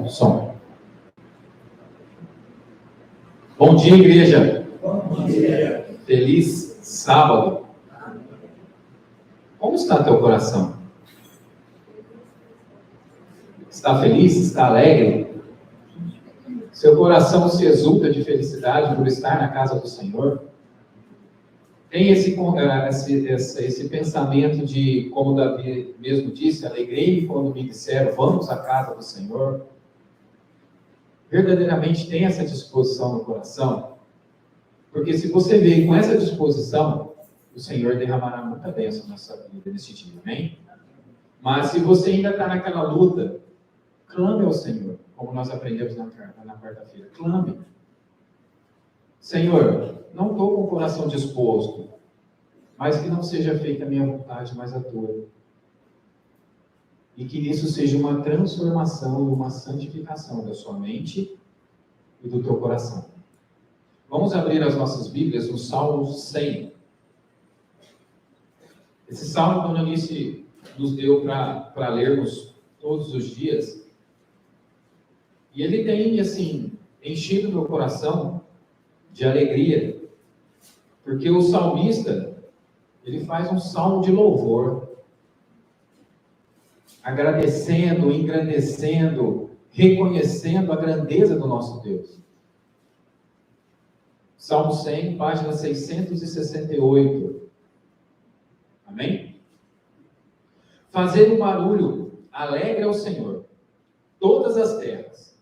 Som. Bom dia, igreja. Bom dia. Feliz sábado. Como está teu coração? Está feliz? Está alegre? Seu coração se exulta de felicidade por estar na casa do Senhor? Tem esse pensamento de, como Davi mesmo disse, alegrei-me quando me disseram, vamos à casa do Senhor. Verdadeiramente tem essa disposição no coração? Porque se você veio com essa disposição, o Senhor derramará muita bênção na sua vida nesse dia, amém? Mas se você ainda está naquela luta, clame ao Senhor, como nós aprendemos na quarta-feira. Clame. Senhor, não estou com o coração disposto, mas que não seja feita a minha vontade, mas a tua. E que isso seja uma transformação e uma santificação da sua mente e do teu coração. Vamos abrir as nossas Bíblias no Salmo 100. Esse salmo, quando Eunice nos deu para lermos todos os dias, e ele tem, assim, enchido meu coração de alegria, porque o salmista, ele faz um salmo de louvor, agradecendo, engrandecendo, reconhecendo a grandeza do nosso Deus. Salmo 100, página 668. Amém? Fazer um barulho alegre ao Senhor, todas as terras.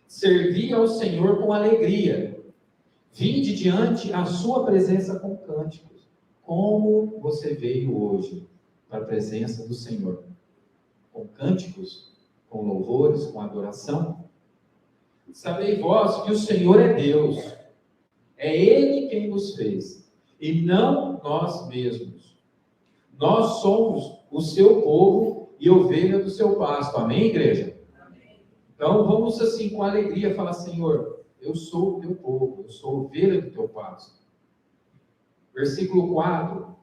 Servi ao Senhor com alegria. Vinde diante a sua presença com cânticos. Como você veio hoje para a presença do Senhor? Com cânticos, com louvores, com adoração? Sabei vós que o Senhor é Deus. É Ele quem nos fez, e não nós mesmos. Nós somos o seu povo e ovelha do seu pasto. Amém, igreja? Amém. Então, vamos assim, com alegria, falar, Senhor, eu sou o teu povo, eu sou ovelha do teu pasto. Versículo 4.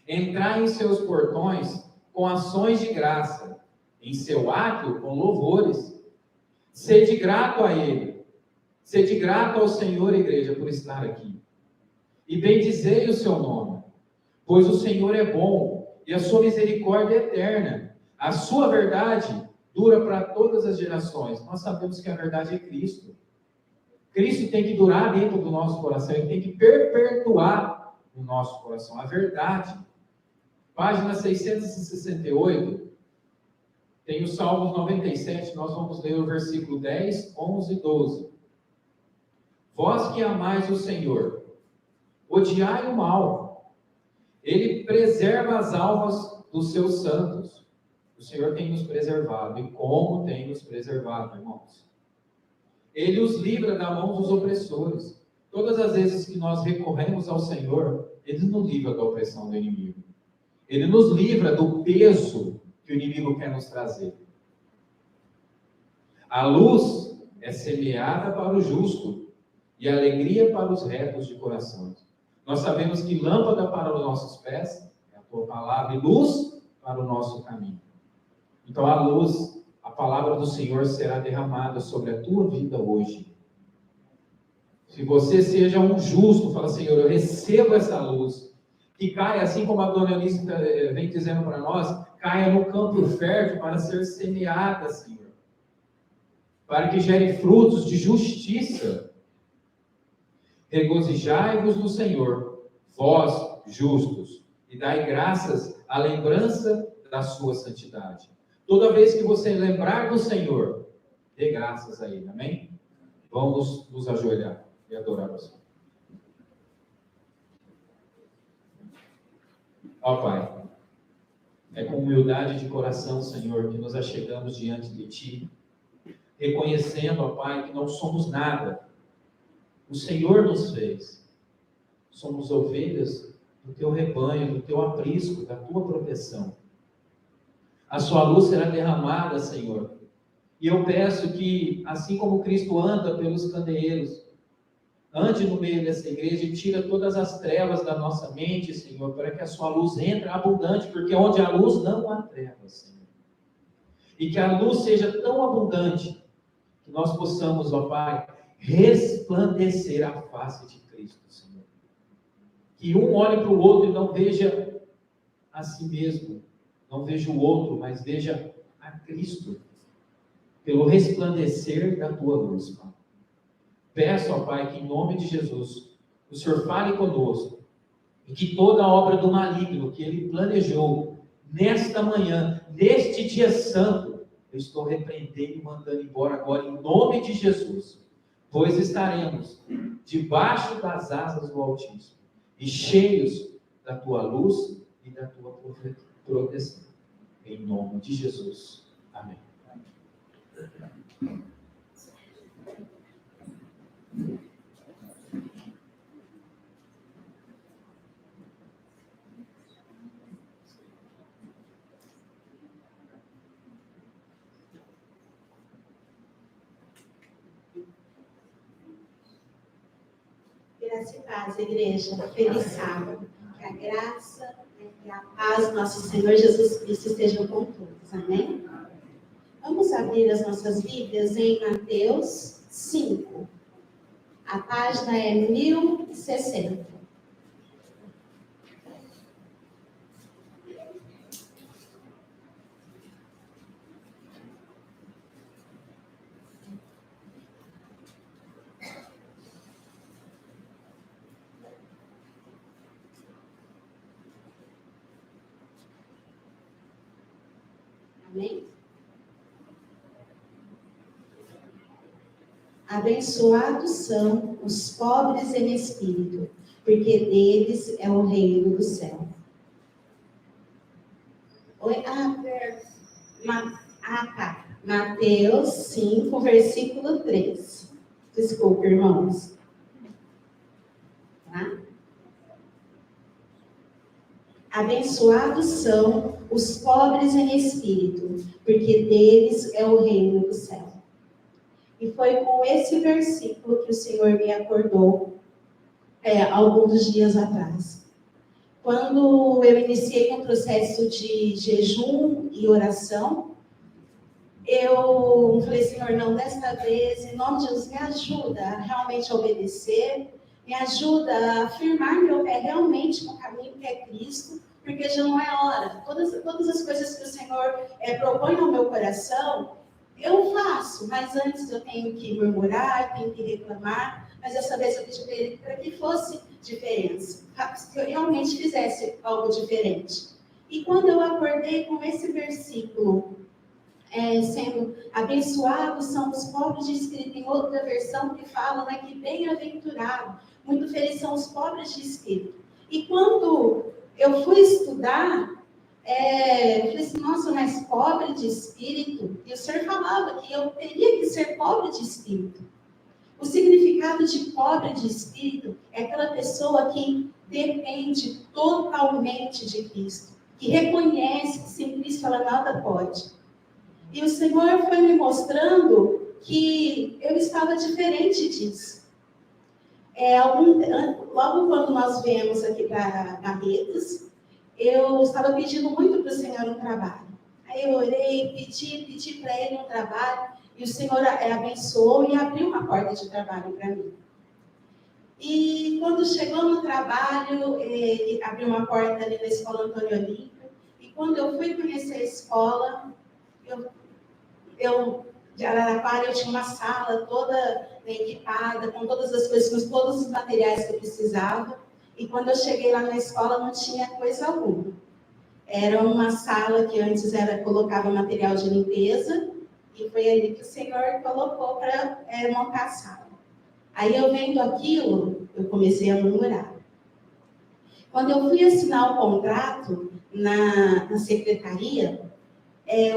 Entrai em seus portões com ações de graça, em seu átrio com louvores. Sede grato a Ele. Sede grato ao Senhor, igreja, por estar aqui. E bendizei o seu nome, pois o Senhor é bom e a sua misericórdia é eterna. A sua verdade dura para todas as gerações. Nós sabemos que a verdade é Cristo. Cristo tem que durar dentro do nosso coração, ele tem que perpetuar no nosso coração a verdade. Página 668. Tem o Salmos 97, nós vamos ler o versículo 10, 11 e 12. Vós que amais o Senhor, odiai o mal. Ele preserva as almas dos seus santos. O Senhor tem nos preservado. E como tem nos preservado, irmãos? Ele os livra da mão dos opressores. Todas as vezes que nós recorremos ao Senhor, Ele nos livra da opressão do inimigo. Ele nos livra do peso que o inimigo quer nos trazer. A luz é semeada para o justo e a alegria para os retos de coração. Nós sabemos que lâmpada para os nossos pés é a tua palavra e luz para o nosso caminho. Então a luz, a palavra do Senhor será derramada sobre a tua vida hoje. Se você seja um justo, fala, Senhor, eu recebo essa luz, que caia, assim como a dona Eunice vem dizendo para nós, caia no campo fértil para ser semeada, Senhor. Para que gere frutos de justiça. Regozijai-vos no Senhor, vós justos, e dai graças à lembrança da sua santidade. Toda vez que você lembrar do Senhor, dê graças a Ele, amém? Vamos nos ajoelhar e adorar o Senhor. Ó Pai, é com humildade de coração, Senhor, que nos achegamos diante de Ti, reconhecendo, ó Pai, que não somos nada. O Senhor nos fez. Somos ovelhas do Teu rebanho, do Teu aprisco, da Tua proteção. A Sua luz será derramada, Senhor. E eu peço que, assim como Cristo anda pelos candeeiros, ande no meio dessa igreja e tira todas as trevas da nossa mente, Senhor, para que a Sua luz entre abundante, porque onde há luz não há trevas, Senhor. E que a luz seja tão abundante que nós possamos, ó Pai, resplandecer a face de Cristo, Senhor. Que um olhe para o outro e não veja a si mesmo, não veja o outro, mas veja a Cristo, pelo resplandecer da Tua luz, Pai. Peço, ó Pai, que em nome de Jesus, o Senhor fale conosco, e que toda a obra do maligno que Ele planejou, nesta manhã, neste dia santo, eu estou repreendendo e mandando embora agora, em nome de Jesus, pois estaremos debaixo das asas do Altíssimo, e cheios da Tua luz e da Tua proteção. Em nome de Jesus. Amém. Graça e paz, igreja. Feliz sábado. Que a graça e a paz do nosso Senhor Jesus Cristo estejam com todos. Amém? Vamos abrir as nossas Bíblias em Mateus 5. A página é 1060. Amém? Abençoados são os pobres em espírito, porque deles é o reino do céu. Tá. Mateus 5, versículo 3. Desculpa, irmãos. Tá? Abençoados são os pobres em espírito, porque deles é o reino do céu. E foi com esse versículo que o Senhor me acordou alguns dias atrás. Quando eu iniciei um processo de jejum e oração, eu falei, Senhor, não, desta vez, em nome de Jesus, me ajuda a realmente obedecer, me ajuda a firmar meu pé realmente no caminho que é Cristo, porque já não é hora. Todas as coisas que o Senhor propõe ao meu coração, eu faço, mas antes eu tenho que murmurar, tenho que reclamar, mas dessa vez eu pedi para Ele para que fosse diferença, que eu realmente fizesse algo diferente. E quando eu acordei com esse versículo sendo abençoados são os pobres de espírito. Tem outra versão que fala, né, que bem-aventurado, muito felizes são os pobres de espírito. E quando eu fui estudar, eu falei assim, nossa, mas pobre de espírito? E o senhor falava que eu teria que ser pobre de espírito. O significado de pobre de espírito é aquela pessoa que depende totalmente de Cristo, que reconhece que sem Cristo ela nada pode. E o Senhor foi me mostrando que eu estava diferente disso. Logo quando nós viemos aqui para Barretos, eu estava pedindo muito para o Senhor um trabalho. Aí eu orei, pedi para Ele um trabalho, e o Senhor abençoou e abriu uma porta de trabalho para mim. E quando chegou no trabalho, ele abriu uma porta ali na Escola Antônio Olímpio, e quando eu fui conhecer a escola, de Araraquara, eu tinha uma sala toda equipada, com todas as coisas, com todos os materiais que eu precisava. E quando eu cheguei lá na escola, não tinha coisa alguma. Era uma sala que antes colocava material de limpeza, e foi ali que o Senhor colocou para montar a sala. Aí eu vendo aquilo, eu comecei a murmurar. Quando eu fui assinar o contrato na secretaria,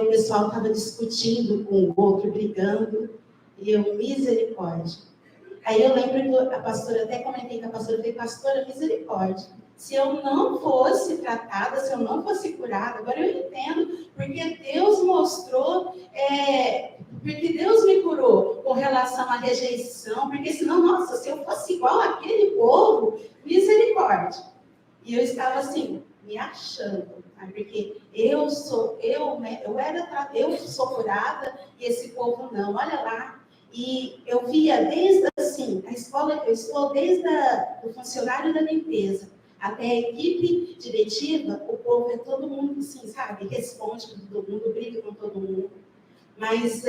o pessoal estava discutindo com o outro, brigando, e eu, misericórdia. Aí eu lembro que a pastora, até comentei com a pastora, eu falei, pastora, misericórdia. Se eu não fosse tratada, se eu não fosse curada, agora eu entendo, porque Deus mostrou, porque Deus me curou com relação à rejeição, porque senão, nossa, se eu fosse igual àquele povo, misericórdia. E eu estava assim, me achando, porque eu sou curada e esse povo não, olha lá. E eu via desde assim, a escola que eu estou, desde o funcionário da limpeza até a equipe diretiva, o povo é todo mundo assim, sabe, responde com todo mundo, briga com todo mundo. Mas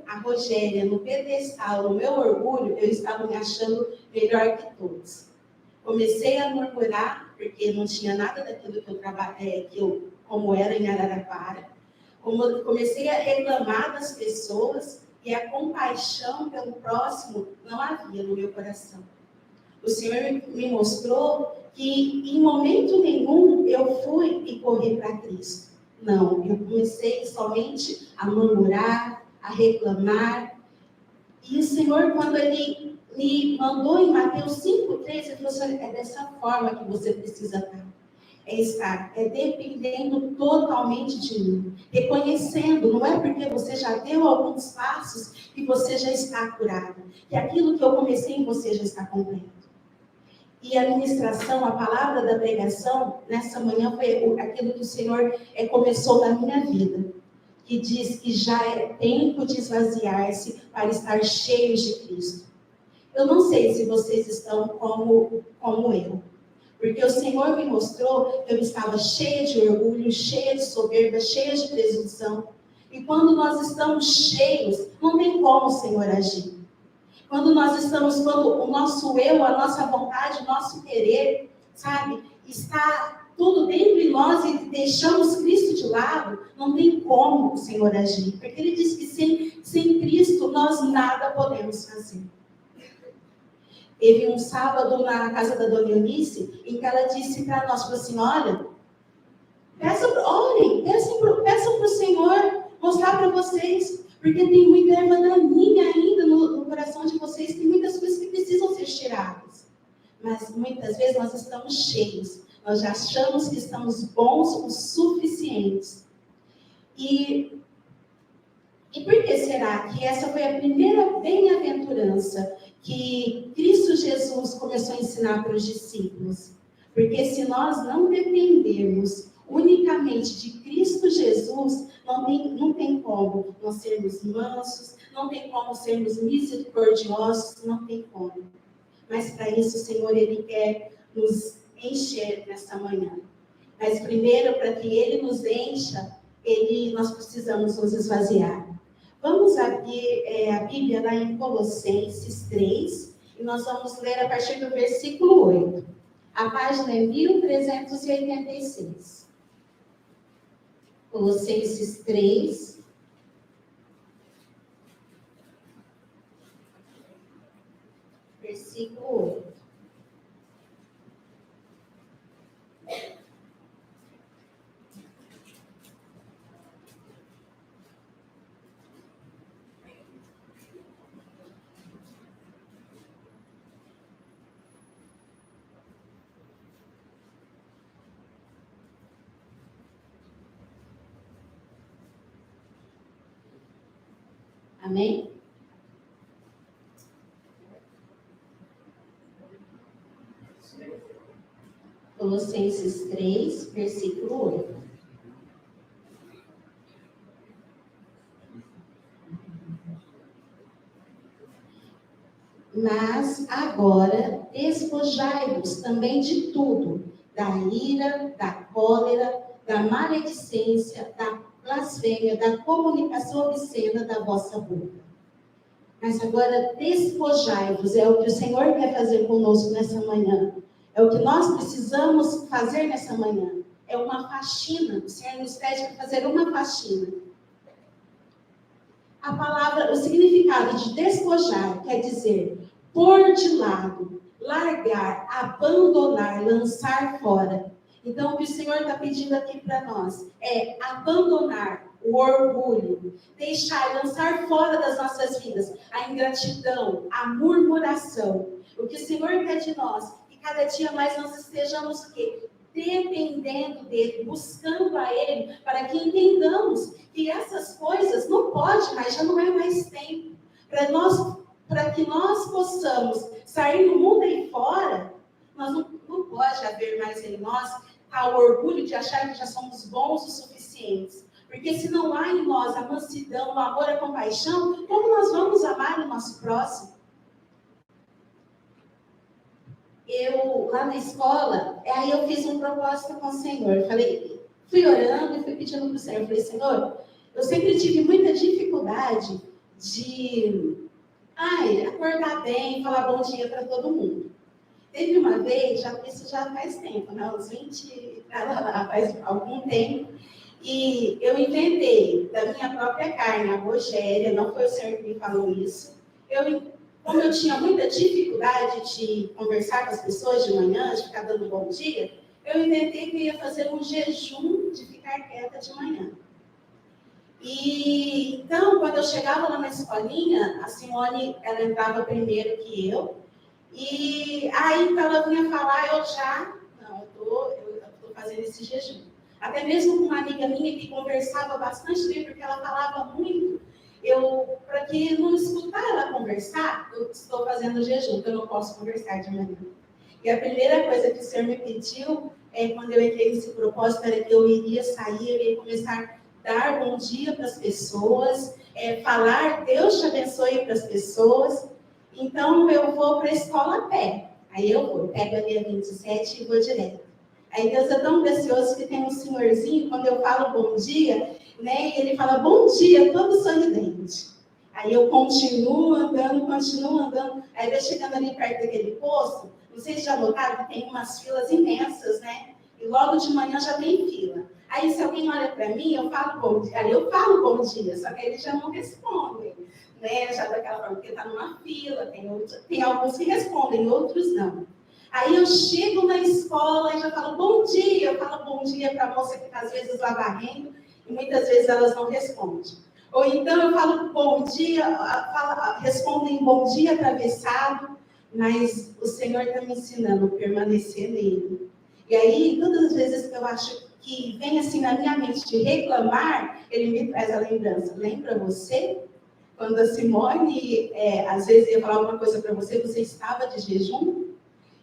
a Rogéria, no pedestal, no meu orgulho, eu estava me achando melhor que todos. Comecei a murmurar, porque não tinha nada daquilo como era em Araraquara. Comecei a reclamar das pessoas e a compaixão pelo próximo não havia no meu coração. O Senhor me mostrou que em momento nenhum eu fui e corri para Cristo. Não, eu comecei somente a murmurar, a reclamar. E o Senhor, quando Ele me mandou em Mateus 5,3, Ele falou assim, é dessa forma que você precisa estar. É dependendo totalmente de mim. Reconhecendo, não é porque você já deu alguns passos que você já está curado. Que aquilo que eu comecei em você já está completo. E a ministração, a palavra da pregação, nessa manhã foi aquilo que o Senhor começou na minha vida. Que diz que já é tempo de esvaziar-se para estar cheios de Cristo. Eu não sei se vocês estão como eu. Porque o Senhor me mostrou que eu estava cheia de orgulho, cheia de soberba, cheia de presunção. E quando nós estamos cheios, não tem como o Senhor agir. Quando o nosso eu, a nossa vontade, o nosso querer, sabe, está tudo dentro de nós e deixamos Cristo de lado, não tem como o Senhor agir. Porque Ele diz que sem Cristo nós nada podemos fazer. Teve um sábado na casa da Dona Eunice, em que ela disse para nós, falou assim, olha, orem, peçam para o Senhor mostrar para vocês, porque tem muita erva daninha ainda no coração de vocês, tem muitas coisas que precisam ser tiradas. Mas muitas vezes nós estamos cheios, nós já achamos que estamos bons o suficientes. E por que será que essa foi a primeira bem-aventurança que Cristo Jesus começou a ensinar para os discípulos? Porque se nós não dependermos unicamente de Cristo Jesus, não tem como nós sermos mansos, não tem como sermos misericordiosos, não tem como. Mas para isso o Senhor, Ele quer nos encher nessa manhã. Mas primeiro, para que Ele nos encha, nós precisamos nos esvaziar. Vamos abrir a Bíblia lá em Colossenses 3, e nós vamos ler a partir do versículo 8. A página é 1386. Colossenses 3, versículo 8. Amém? Colossenses 3, versículo 8. Mas agora despojai-vos também de tudo, da ira, da cólera, da maledicência, da blasfêmia, da comunicação obscena da vossa boca. Mas agora despojai-vos, é o que o Senhor quer fazer conosco nessa manhã. É o que nós precisamos fazer nessa manhã. É uma faxina. O Senhor nos pede para fazer uma faxina. A palavra, o significado de despojar quer dizer pôr de lado, largar, abandonar, lançar fora. Então, o que o Senhor está pedindo aqui para nós é abandonar o orgulho, deixar, lançar fora das nossas vidas a ingratidão, a murmuração. O que o Senhor quer de nós, que cada dia mais nós estejamos o quê? Dependendo dele, buscando a ele, para que entendamos que essas coisas não pode mais, já não é mais tempo. Para que nós possamos sair no mundo aí fora, nós não pode haver mais em nós o orgulho de achar que já somos bons o suficientes. Porque se não há em nós a mansidão, o amor, a compaixão, como nós vamos amar o nosso próximo? Eu, lá na escola, aí eu fiz um propósito com o Senhor. Fui orando e fui pedindo para o Senhor. Falei, Senhor, eu sempre tive muita dificuldade de acordar bem, falar bom dia para todo mundo. Teve uma vez, isso já faz tempo, né? Uns 20, faz algum tempo, e eu inventei da minha própria carne, a Rogéria, não foi o Senhor que me falou isso. Como eu tinha muita dificuldade de conversar com as pessoas de manhã, de ficar dando bom dia, eu inventei que eu ia fazer um jejum de ficar quieta de manhã. E então, quando eu chegava lá na escolinha, a Simone, ela entrava primeiro que eu, e aí então ela vinha falar, eu estou fazendo esse jejum. Até mesmo com uma amiga minha que conversava bastante bem, porque ela falava muito, para que não escutar ela conversar, eu estou fazendo jejum, porque eu não posso conversar de manhã. E a primeira coisa que o Senhor me pediu, quando eu entrei nesse propósito, era que eu iria sair, eu ia começar a dar bom dia para as pessoas, falar Deus te abençoe para as pessoas. Então, eu vou para a escola a pé. Aí eu pego ali a 27 e vou direto. Aí Deus é tão precioso que tem um senhorzinho, quando eu falo bom dia, né, e ele fala bom dia, todo sorridente. Aí eu continuo andando. Aí eu chegando ali perto daquele posto, não sei se já notaram que tem umas filas imensas, né? E logo de manhã já tem fila. Aí se alguém olha para mim, eu falo bom dia. Aí eu falo bom dia, só que eles já não respondem. Né? Já daquela forma, porque está numa fila, tem alguns que respondem, outros não. Aí eu chego na escola e já falo bom dia, eu falo bom dia para a moça que está às vezes lá varrendo, e muitas vezes elas não respondem. Ou então eu falo bom dia, respondem bom dia atravessado, mas o Senhor está me ensinando a permanecer nele. E aí, todas as vezes que eu acho que vem assim na minha mente de reclamar, ele me traz a lembrança. Lembra você? Quando a Simone, às vezes, ia falar alguma coisa para você, você estava de jejum?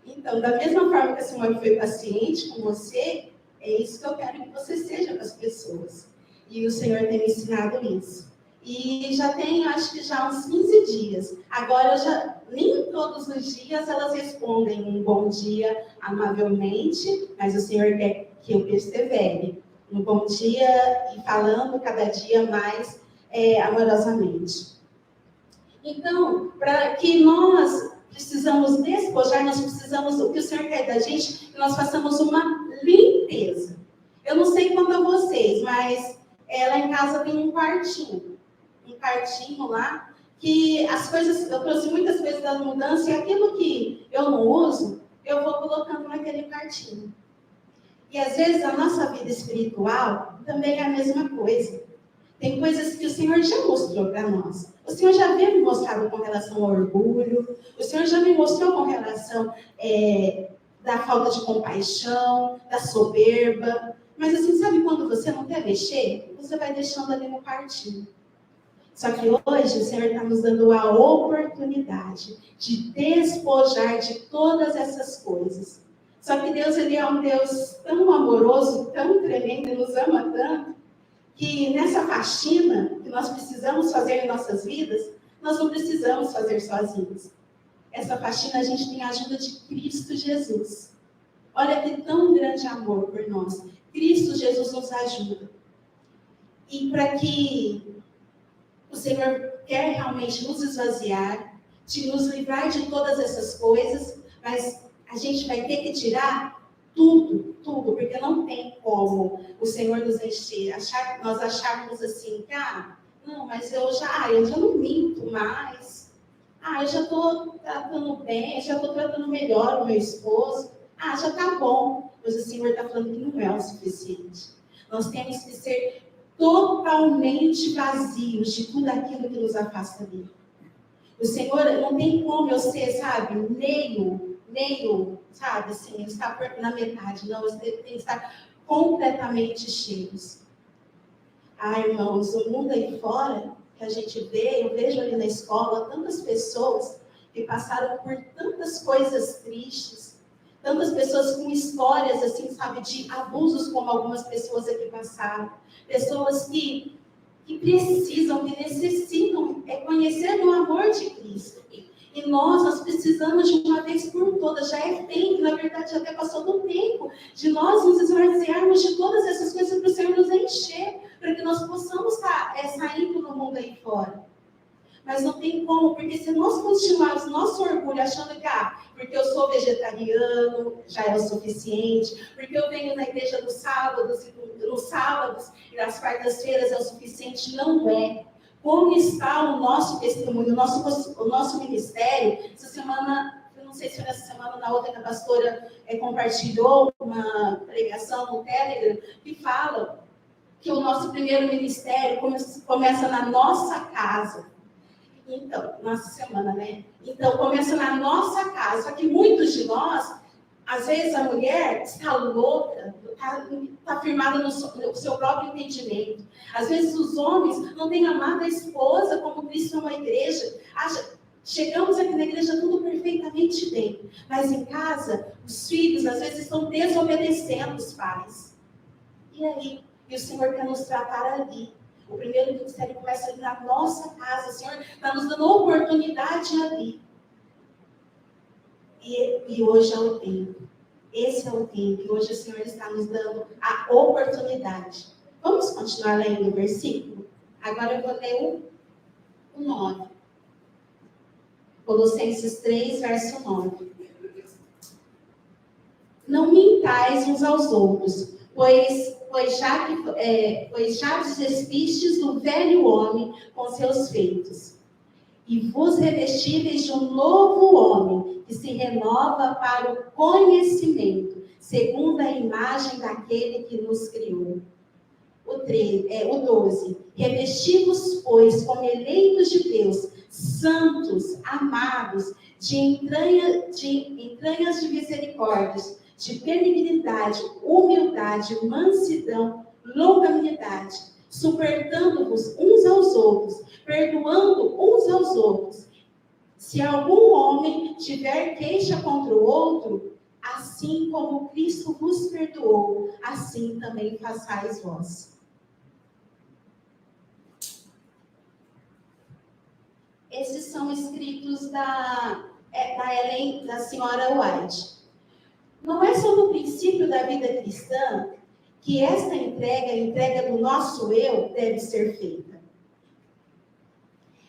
Então, da mesma forma que a Simone foi paciente com você, é isso que eu quero que você seja para as pessoas. E o Senhor tem me ensinado isso. E já tem, acho que já uns 15 dias. Agora, nem todos os dias elas respondem um bom dia amavelmente, mas o Senhor quer que eu persevere. Um bom dia e falando cada dia mais amorosamente. Então, para que nós precisamos despojar, nós precisamos, o que o Senhor quer da gente, que nós façamos uma limpeza. Eu não sei quanto a vocês, mas lá em casa tem um quartinho lá, que as coisas, eu trouxe muitas coisas da mudança e aquilo que eu não uso, eu vou colocando naquele quartinho. E às vezes a nossa vida espiritual também é a mesma coisa. Tem coisas que o Senhor já mostrou para nós. O Senhor já havia me mostrado com relação ao orgulho, o Senhor já me mostrou com relação da falta de compaixão, da soberba. Mas assim, sabe quando você não quer mexer? Você vai deixando ali no quartinho. Só que hoje o Senhor está nos dando a oportunidade de despojar de todas essas coisas. Só que Deus, Ele é um Deus tão amoroso, tão tremendo, Ele nos ama tanto, que nessa faxina que nós precisamos fazer em nossas vidas, nós não precisamos fazer sozinhos. Essa faxina a gente tem a ajuda de Cristo Jesus. Olha que tão grande amor por nós. Cristo Jesus nos ajuda. E para que o Senhor quer realmente nos esvaziar, de nos livrar de todas essas coisas, mas a gente vai ter que tirar tudo, porque não tem como o Senhor nos encher. Nós acharmos assim, não, mas eu já não minto mais. Eu já estou tratando bem, já estou tratando melhor o meu esposo. Já está bom. Mas o Senhor está falando que não é o suficiente. Nós temos que ser totalmente vazios de tudo aquilo que nos afasta dele. O Senhor, não tem como eu ser, sabe, meio, sabe, assim, estar na metade. Não, você tem que estar completamente cheios. Irmãos, o mundo aí fora, que a gente vê, eu vejo ali na escola, tantas pessoas que passaram por tantas coisas tristes, tantas pessoas com histórias, assim, sabe, de abusos, como algumas pessoas aqui passaram. Pessoas que precisam, que necessitam conhecer o amor de Cristo. E nós precisamos de uma vez por todas, já é tempo, na verdade já até passou do tempo, de nós nos esvaziarmos de todas essas coisas para o Senhor nos encher, para que nós possamos estar saindo do mundo aí fora. Mas não tem como, porque se nós continuarmos nosso orgulho achando que, porque eu sou vegetariano, já é o suficiente, porque eu venho na igreja nos sábados e nas quartas-feiras é o suficiente, não é. Como está o nosso testemunho, o nosso ministério? Essa semana, eu não sei se foi nessa semana ou na outra que a pastora compartilhou uma pregação no Telegram, que fala que o nosso primeiro ministério começa na nossa casa. Então, nossa semana, né? Então, começa na nossa casa. Só que muitos de nós, às vezes a mulher está louca, está firmada no seu próprio entendimento. Às vezes os homens não têm amado a esposa como Cristo ama a igreja. Chegamos aqui na igreja tudo perfeitamente bem. Mas em casa, os filhos às vezes estão desobedecendo os pais. E aí? E o Senhor quer nos tratar ali. O primeiro ministério começa ali na nossa casa. O Senhor está nos dando oportunidade ali. E hoje é o tempo. Esse é o tempo. E hoje o Senhor está nos dando a oportunidade. Vamos continuar lendo o versículo? Agora eu vou ler o 9. Colossenses 3, verso 9. Não mintais uns aos outros, pois já vos despistes do velho homem com seus feitos, e vos revestíveis de um novo homem, que se renova para o conhecimento, segundo a imagem daquele que nos criou. O 12. Revesti-vos, pois, como eleitos de Deus, santos, amados, de entranhas de misericórdias, de benignidade, humildade, mansidão, longanimidade, suportando-vos uns aos outros, perdoando uns aos outros. Se algum homem tiver queixa contra o outro, assim como Cristo vos perdoou, assim também façais vós. Esses são escritos da senhora White. Não é só no princípio da vida cristã que esta entrega, a entrega do nosso eu, deve ser feita.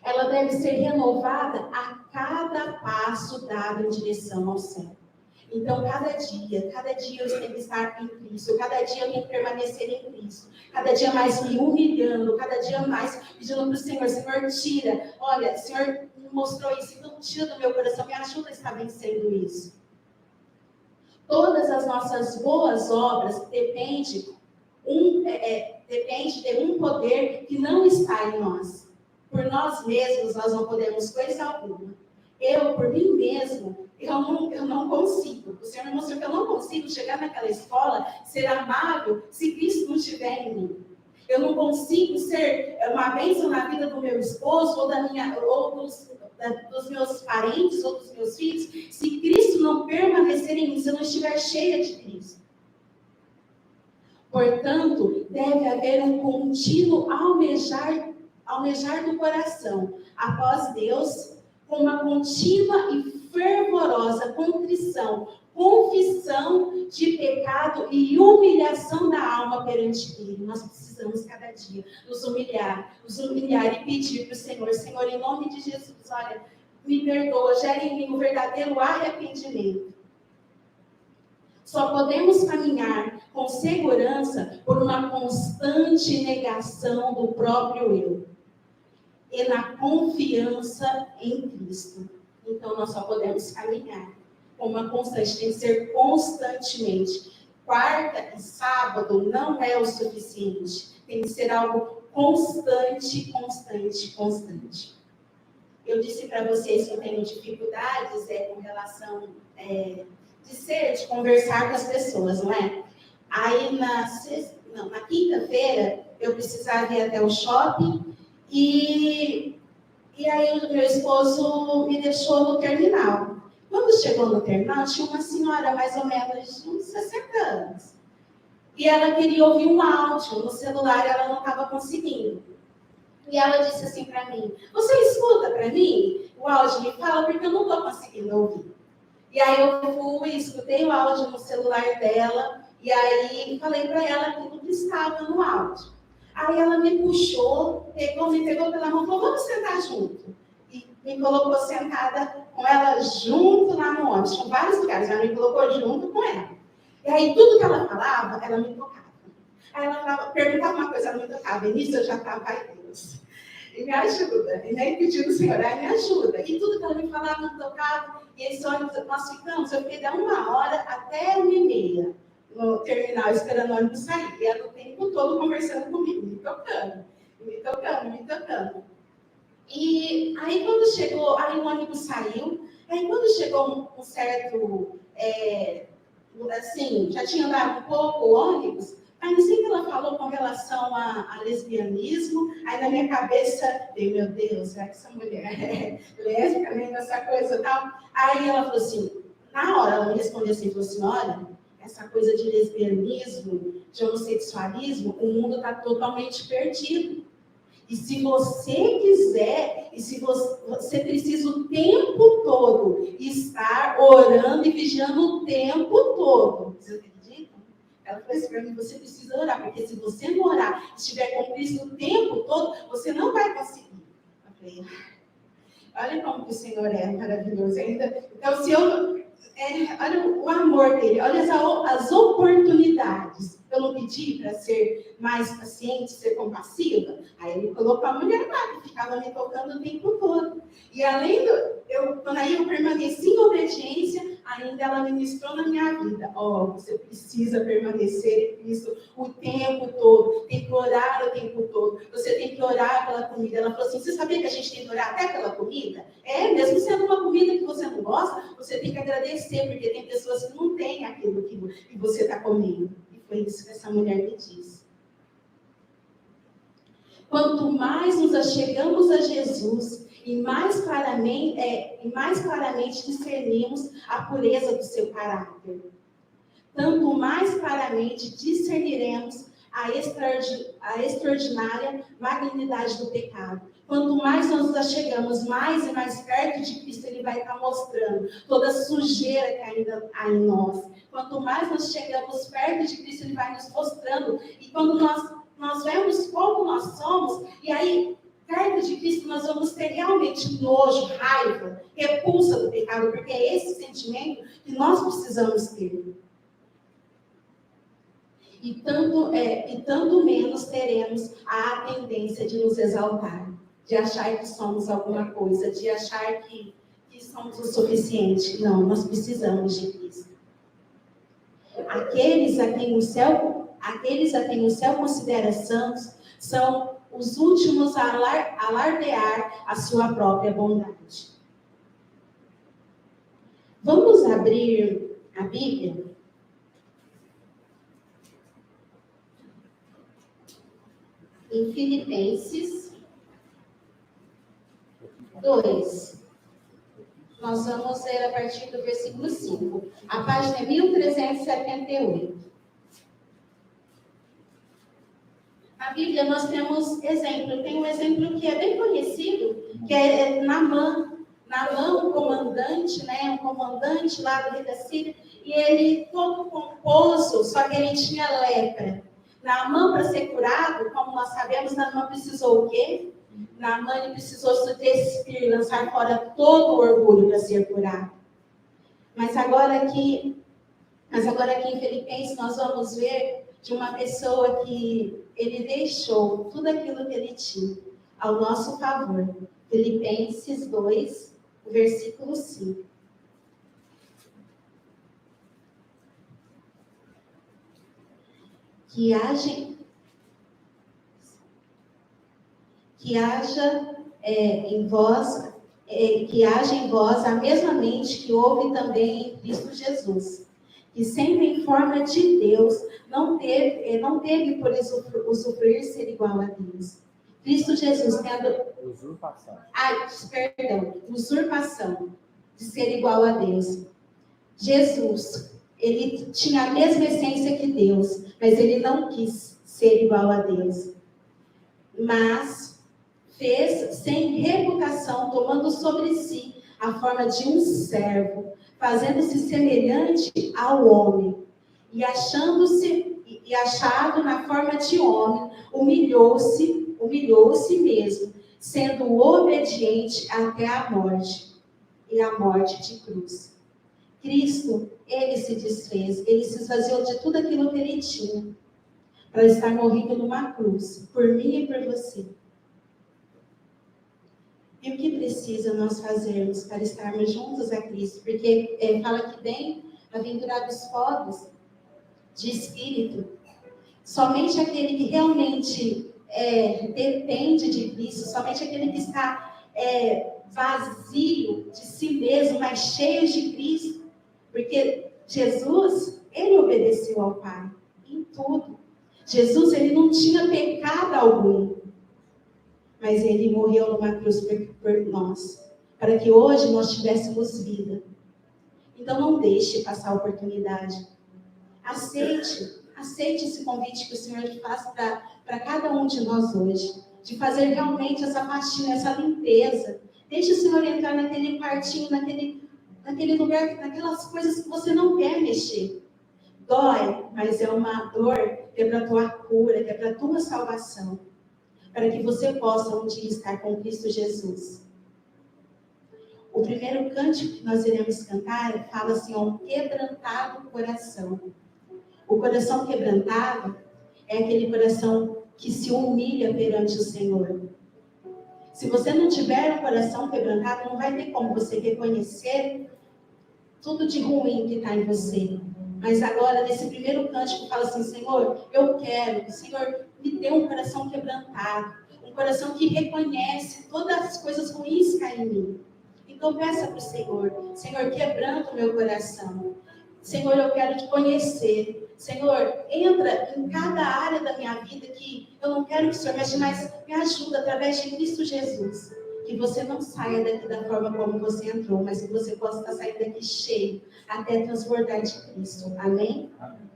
Ela deve ser renovada a cada passo dado em direção ao céu. Então, cada dia eu tenho que estar em Cristo, cada dia eu tenho que permanecer em Cristo, cada dia mais me humilhando, cada dia mais pedindo para o Senhor, Senhor, tira, olha, o Senhor me mostrou isso, então tira do meu coração, me ajuda a estar vencendo isso. Todas as nossas boas obras dependem de um poder que não está em nós. Por nós mesmos, nós não podemos coisa alguma. Eu, por mim mesmo, eu não consigo. O Senhor me mostrou que eu não consigo chegar naquela escola, ser amável, se Cristo não estiver em mim. Eu não consigo ser uma bênção na vida do meu esposo, ou dos meus parentes, ou dos meus filhos, se Cristo não permanecer em mim, se eu não estiver cheia de Cristo. Portanto, deve haver um contínuo almejar do coração após Deus, com uma contínua e fervorosa contrição, confissão de pecado e humilhação da alma perante Ele. Nós precisamos cada dia nos humilhar e pedir para o Senhor, Senhor, em nome de Jesus, olha, me perdoa, gere em mim um verdadeiro arrependimento. Só podemos caminhar com segurança por uma constante negação do próprio eu e na confiança em Cristo. Então, nós só podemos caminhar com uma constante, tem que ser constantemente. Quarta e sábado não é o suficiente, tem que ser algo constante. Eu disse para vocês que eu tenho dificuldades com relação de conversar com as pessoas, não é? Aí na quinta-feira eu precisava ir até o shopping e aí o meu esposo me deixou no terminal. Quando chegou no terminal, tinha uma senhora mais ou menos de uns 60 anos. E ela queria ouvir um áudio no celular, ela não estava conseguindo. E ela disse assim para mim, você escuta para mim o áudio? Me fala, porque eu não estou conseguindo ouvir. E aí eu fui, escutei o áudio no celular dela, e aí falei para ela aquilo que estava no áudio. Aí ela me puxou, me pegou pela mão e falou, vamos sentar junto. E me colocou sentada com ela junto lá no ônibus. Tinha vários lugares, ela me colocou junto com ela. E aí tudo que ela falava, ela me tocava. Aí ela perguntava uma coisa, ela me tocava. E nisso eu já estava, ai Deus, e me ajuda. E nem pedindo, Senhor, ai me ajuda. E tudo que ela me falava, me tocava. E esse ônibus, nós ficamos, eu fiquei de 1h até 1h30 no terminal, esperando o ônibus sair. E ela o tempo todo conversando comigo, me tocando. E aí quando chegou, aí o ônibus saiu, aí quando chegou um certo, assim, já tinha andado um pouco o ônibus, aí não sei o que ela falou com relação a lesbianismo, aí na minha cabeça, meu Deus, será que essa mulher é lésbica, nem essa coisa e tal? Aí ela falou assim, na hora ela me respondeu assim, falou assim, olha, essa coisa de lesbianismo, de homossexualismo, o mundo está totalmente perdido. E se você quiser, e se você precisa o tempo todo estar orando e vigiando o tempo todo. Vocês acreditam? Ela falou assim para mim, você precisa orar, porque se você não orar e estiver com Cristo o tempo todo, você não vai conseguir. Eu falei, olha como que o Senhor é maravilhoso ainda. Então, se eu... olha o amor dele, olha as oportunidades. Eu não pedi para ser mais paciente, ser compassiva. Aí ele colocou a mulher lá, que ficava me tocando o tempo todo. E além quando aí eu permaneci em obediência, ainda ela ministrou na minha vida. Você precisa permanecer em Cristo o tempo todo. Tem que orar o tempo todo. Você tem que orar pela comida. Ela falou assim, você sabia que a gente tem que orar até pela comida? Mesmo sendo uma comida que você não gosta, você tem que agradecer, porque tem pessoas que não têm aquilo que você está comendo. E foi isso que essa mulher me disse. Quanto mais nos achegamos a Jesus e mais claramente discernimos a pureza do seu caráter, tanto mais claramente discerniremos a extraordinária magnanimidade do pecado. Quanto mais nós nos achegamos mais e mais perto de Cristo, Ele vai estar mostrando toda a sujeira que ainda há em nós. Quanto mais nós chegamos perto de Cristo, Ele vai nos mostrando. E quando nós vemos como nós somos, e aí cai perto de Cristo, nós vamos ter realmente nojo, raiva, repulsa do pecado, porque é esse sentimento que nós precisamos ter. E tanto menos teremos a tendência de nos exaltar, de achar que somos alguma coisa, de achar que somos o suficiente. Não, nós precisamos de Cristo. Aqueles a quem o céu considera santos são os últimos a alardear a sua própria bondade. Vamos abrir a Bíblia? Em Filipenses 2. Nós vamos ler a partir do versículo 5. A página é 1378. Na Bíblia nós temos exemplo. Tem um exemplo que é bem conhecido, que é Naamã. Naamã, um comandante lá do rei da Síria, e ele todo pomposo, só que ele tinha lepra. Naamã, para ser curado, como nós sabemos, Naamã precisou o quê? Naamã, ele precisou se despir, lançar fora todo o orgulho para ser curado. Mas agora aqui em Filipenses, nós vamos ver de uma pessoa que ele deixou tudo aquilo que ele tinha ao nosso favor. Filipenses 2, versículo 5. Que haja em vós a mesma mente que houve também em Cristo Jesus, que sempre em forma de Deus não teve por usufruir ser igual a Deus. Cristo Jesus tendo usurpação de ser igual a Deus. Jesus, ele tinha a mesma essência que Deus, mas ele não quis ser igual a Deus. Mas fez sem reputação, tomando sobre si a forma de um servo, fazendo-se semelhante ao homem, e achado na forma de homem, humilhou-se mesmo, sendo obediente até a morte, e a morte de cruz. Cristo, ele se desfez, ele se esvaziou de tudo aquilo que ele tinha, para estar morrendo numa cruz, por mim e por você. E o que precisa nós fazermos para estarmos juntos a Cristo? Porque fala que bem-aventurados pobres de espírito. Somente aquele que realmente depende de Cristo, somente aquele que está vazio de si mesmo, mas cheio de Cristo. Porque Jesus, ele obedeceu ao Pai em tudo. Jesus, ele não tinha pecado algum. Mas ele morreu numa cruz por nós, para que hoje nós tivéssemos vida. Então não deixe passar a oportunidade. Aceite esse convite que o Senhor faz para cada um de nós hoje, de fazer realmente essa faxina, essa limpeza. Deixe o Senhor entrar naquele quartinho, naquele lugar, naquelas coisas que você não quer mexer. Dói, mas é uma dor que é para a tua cura, que é para a tua salvação, para que você possa um dia estar com Cristo Jesus. O primeiro cântico que nós iremos cantar fala assim, um quebrantado coração. O coração quebrantado é aquele coração que se humilha perante o Senhor. Se você não tiver um coração quebrantado, não vai ter como você reconhecer tudo de ruim que está em você. Mas agora, nesse primeiro cântico, fala assim, Senhor, eu quero que o Senhor me dê um coração quebrantado, um coração que reconhece todas as coisas ruins que há em mim. Então, peça para o Senhor, quebranta o meu coração. Senhor, eu quero te conhecer. Senhor, entra em cada área da minha vida que eu não quero que o Senhor mexa, mas me ajuda através de Cristo Jesus. Que você não saia daqui da forma como você entrou, mas que você possa estar saindo daqui cheio, até transbordar de Cristo. Amém? Amém.